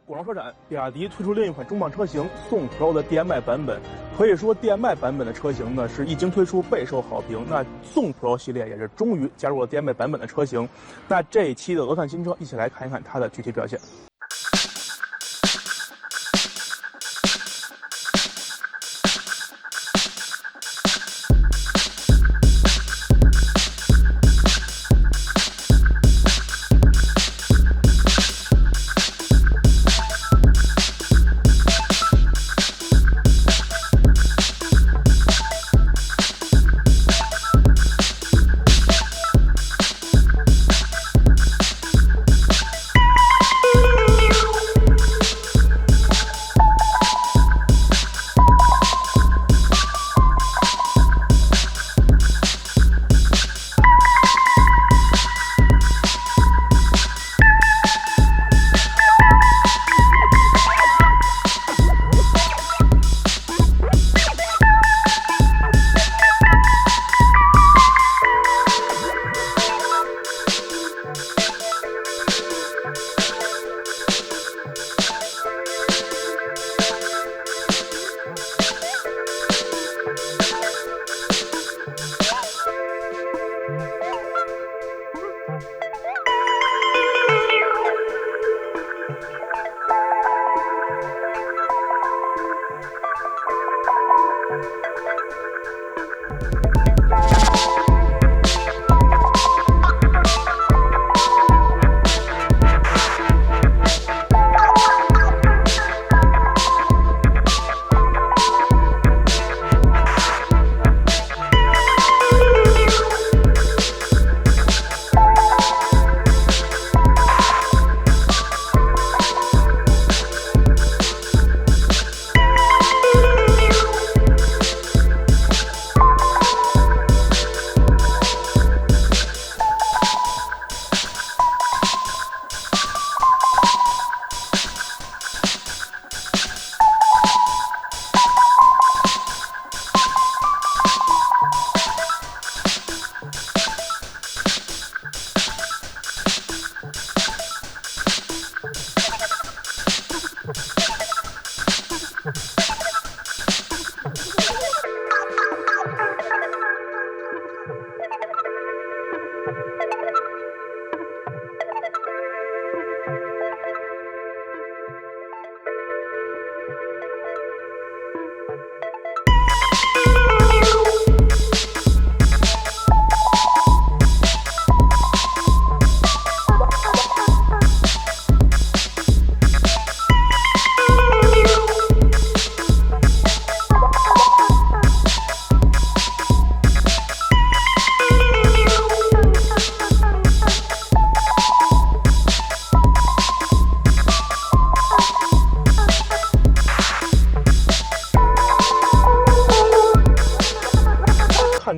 广州车展，比亚迪推出另一款中档车型宋 Pro 的 DMI 版本。可以说 DMI 版本的车型呢是一经推出备受好评。那宋 Pro 系列也是终于加入了 DMI 版本的车型。那这一期的鹅看新车，一起来看一看它的具体表现。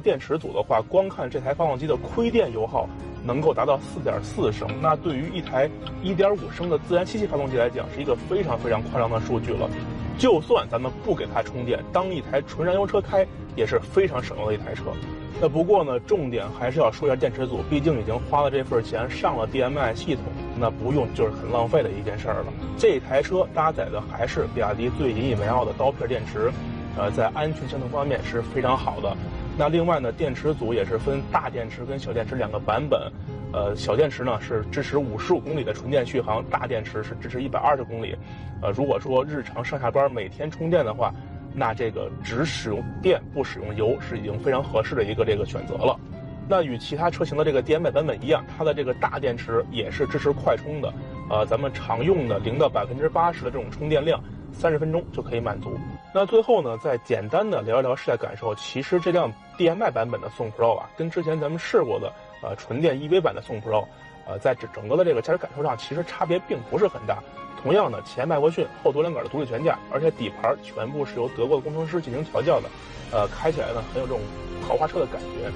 电池组的话，光看这台发动机的亏电油耗能够达到4.4升，那对于一台1.5升的自然吸气发动机来讲，是一个非常夸张的数据了。就算咱们不给它充电，当一台纯燃油车开也是非常省油的一台车。那不过呢，重点还是要说一下电池组，毕竟已经花了这份钱上了 DMI 系统，那不用就是很浪费的一件事了。这台车搭载的还是比亚迪最引以为傲的刀片电池，在安全性能方面是非常好的。那另外呢，电池组也是分大电池跟小电池两个版本，小电池呢是支持55公里的纯电续航，大电池是支持120公里。如果说日常上下班每天充电的话，那这个只使用电不使用油是已经非常合适的一个选择了。那与其他车型的这个 DMI 版本一样，它的这个大电池也是支持快充的，咱们常用的0到80%的这种充电量，30分钟就可以满足。那最后呢，再简单的聊一聊试驾感受。其实这辆 DMI 版本的宋 Pro 啊，跟之前咱们试过的纯电 EV 版的宋 Pro，在整个的这个驾驶感受上，其实差别并不是很大。同样的，前麦弗逊后多连杆的独立悬架，而且底盘全部是由德国的工程师进行调教的，开起来呢很有这种豪华车的感觉。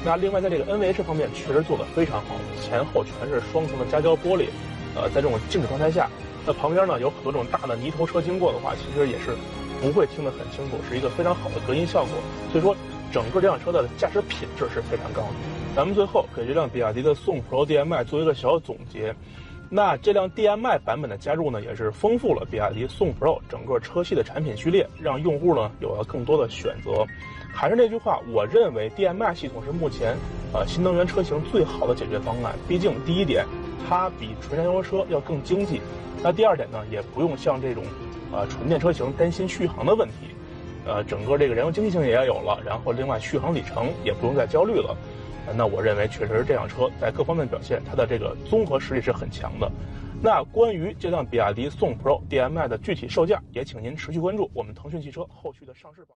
那另外在这个 NVH 方面确实做得非常好，前后全是双层的夹胶玻璃，在这种静止状态下，那旁边呢有很多这种大的泥头车经过的话，其实也是不会听得很清楚，是一个非常好的隔音效果。所以说整个这辆车的驾驶品质是非常高的。咱们最后给这辆比亚迪的宋 Pro DMI 做一个小总结。那这辆 DM-i 版本的加入呢，也是丰富了比亚迪宋 Pro 整个车系的产品序列，让用户呢有了更多的选择。还是那句话，我认为 DM-i 系统是目前新能源车型最好的解决方案。毕竟第一点，它比纯燃油车要更经济；那第二点呢，也不用像这种纯电车型担心续航的问题。整个这个燃油经济性也有了，然后另外续航里程也不用再焦虑了。那我认为确实这辆车在各方面表现，它的这个综合实力是很强的。那关于这辆比亚迪宋 Pro DM-i 的具体售价，也请您持续关注我们腾讯汽车后续的上市报。